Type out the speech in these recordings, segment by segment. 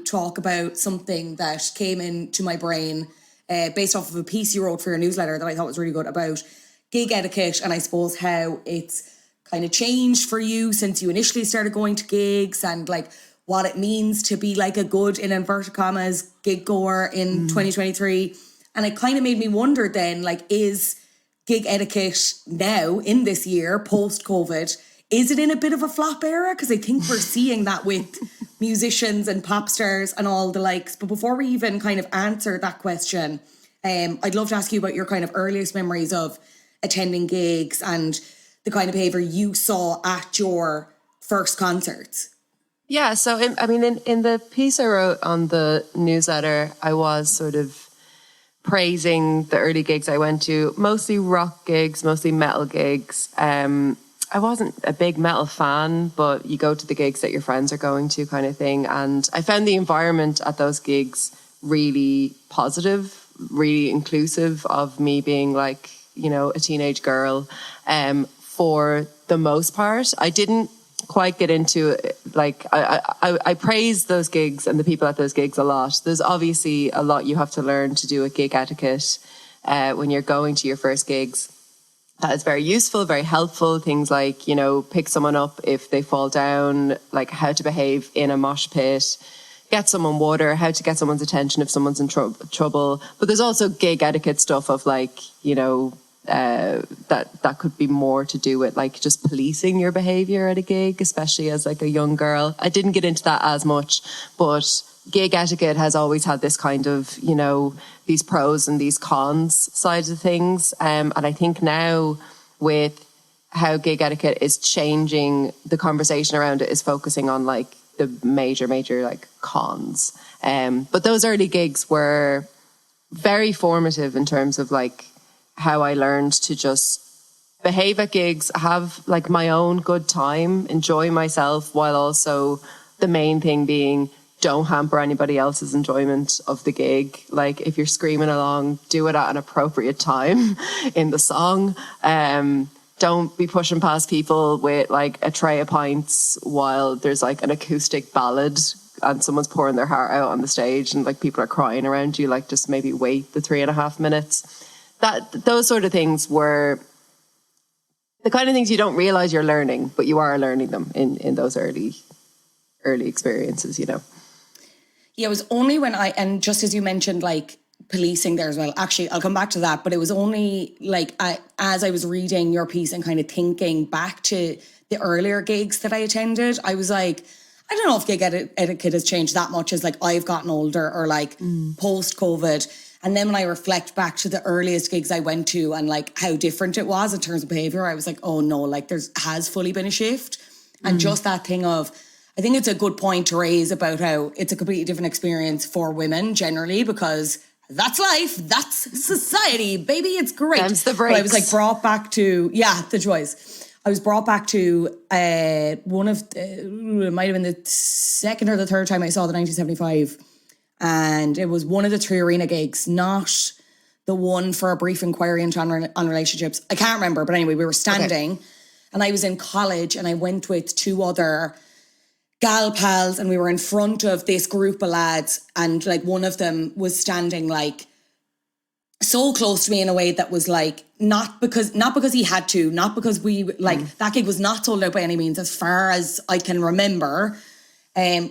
talk about something that came into my brain based off of a piece you wrote for your newsletter that I thought was really good about gig etiquette, and I suppose how it's kind of changed for you since you initially started going to gigs, and like what it means to be like a good, in inverted commas, gig goer in 2023. And it kind of made me wonder then, like, is gig etiquette now in this year, post-COVID, is it in a bit of a flop era? Because I think we're seeing that with musicians and pop stars and all the likes. But before we even kind of answer that question, I'd love to ask you about your kind of earliest memories of attending gigs and the kind of behaviour you saw at your first concerts. Yeah, so in the piece I wrote on the newsletter, I was sort of praising the early gigs I went to, mostly rock gigs, mostly metal gigs. I wasn't a big metal fan, but you go to the gigs that your friends are going to kind of thing. And I found the environment at those gigs really positive, really inclusive of me being like, you know, a teenage girl. For the most part, I didn't quite get into it. Like I praise those gigs and the people at those gigs a lot. There's obviously a lot you have to learn to do with gig etiquette when you're going to your first gigs. That is very useful, very helpful. Things like, you know, pick someone up if they fall down, like how to behave in a mosh pit, get someone water, how to get someone's attention if someone's in trouble. But there's also gig etiquette stuff of like, you know, that could be more to do with like just policing your behavior at a gig, especially as like a young girl. I didn't get into that as much, but gig etiquette has always had this kind of, you know, these pros and these cons sides of things. And I think now with how gig etiquette is changing, the conversation around it is focusing on like the major like cons. But those early gigs were very formative in terms of like how I learned to just behave at gigs, have like my own good time, enjoy myself, while also the main thing being don't hamper anybody else's enjoyment of the gig. Like if you're screaming along, do it at an appropriate time in the song. Don't be pushing past people with like a tray of pints while there's like an acoustic ballad and someone's pouring their heart out on the stage and like people are crying around you. Like just maybe wait the 3.5 minutes. Those sort of things were the kind of things you don't realize you're learning, but you are learning them in those early experiences, you know. Yeah, it was only when and just as you mentioned, like policing there as well, actually, I'll come back to that, but it was only like as I was reading your piece and kind of thinking back to the earlier gigs that I attended, I was like, I don't know if gig etiquette has changed that much as like I've gotten older or like post-COVID. And then when I reflect back to the earliest gigs I went to and like how different it was in terms of behaviour, I was like, oh no, like has fully been a shift. And just that thing of, I think it's a good point to raise about how it's a completely different experience for women generally, because that's life, that's society, baby, it's great. Them's the breaks. But I was like brought back to, the joys. I was brought back to one of, it might have been the second or the third time I saw the 1975. And it was one of the 3 arena gigs, not the one for a brief inquiry on relationships. I can't remember, but anyway, we were standing and I was in college and I went with 2 other gal pals and we were in front of this group of lads and like one of them was standing like so close to me in a way that was like, not because he had to, not because we, like that gig was not sold out by any means as far as I can remember.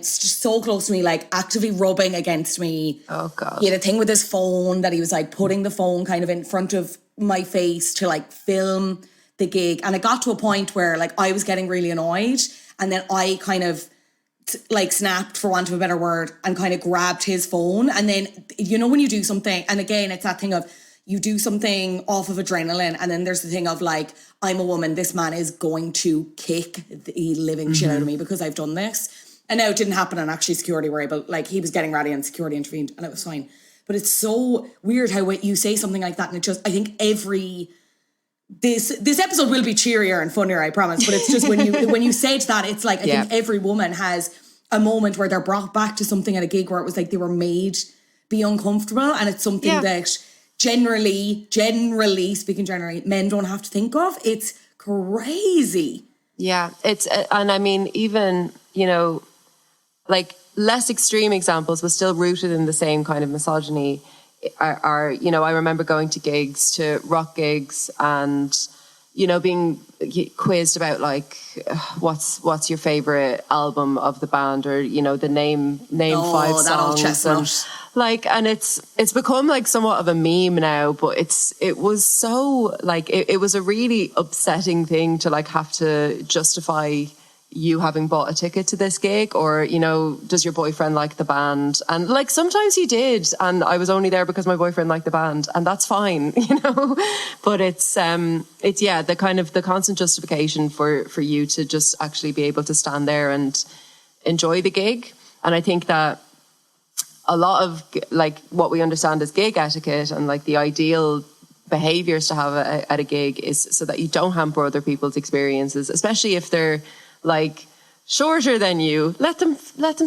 So close to me, like actively rubbing against me. Oh God. He had a thing with his phone that he was like putting the phone kind of in front of my face to like film the gig. And it got to a point where like I was getting really annoyed and then I kind of like snapped, for want of a better word, and kind of grabbed his phone. And then, you know, when you do something, and again, it's that thing of you do something off of adrenaline and then there's the thing of like, I'm a woman, this man is going to kick the living shit out of me because I've done this. And now it didn't happen and actually security were able, like he was getting ready and security intervened and it was fine. But it's so weird how you say something like that and it just, I think this episode will be cheerier and funnier, I promise. But it's just when you said that, it's like, I think every woman has a moment where they're brought back to something at a gig where it was like they were made be uncomfortable. And it's something that generally, speaking generally, men don't have to think of. It's crazy. Yeah, and I mean, even, you know, like less extreme examples, but still rooted in the same kind of misogyny, are you know, I remember going to gigs, to rock gigs, and you know, being quizzed about like what's your favorite album of the band, or you know, the name 5 songs, that old chestnut. and it's become like somewhat of a meme now, but it was so like it was a really upsetting thing to like have to justify you having bought a ticket to this gig, or you know, does your boyfriend like the band? And like sometimes he did, and I was only there because my boyfriend liked the band, and that's fine, you know. But it's yeah, the kind of the constant justification for you to just actually be able to stand there and enjoy the gig. And I think that a lot of like what we understand as gig etiquette and like the ideal behaviors to have at a gig is so that you don't hamper other people's experiences, especially if they're like shorter than you. Let them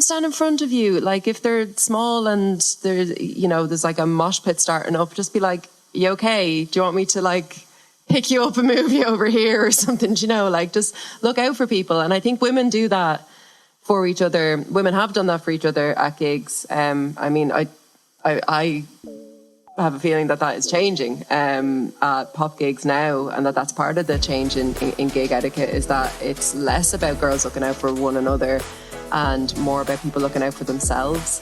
stand in front of you. Like if they're small and there's, you know, there's like a mosh pit starting up, just be like, you okay? Do you want me to like pick you up and move you over here or something? Do you know, like just look out for people. And I think women do that for each other. Women have done that for each other at gigs. I mean, I have a feeling that is changing at pop gigs now, and that's part of the change in gig etiquette, is that it's less about girls looking out for one another and more about people looking out for themselves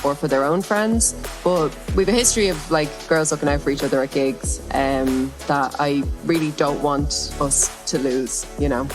or for their own friends. But we have a history of like girls looking out for each other at gigs that I really don't want us to lose, you know.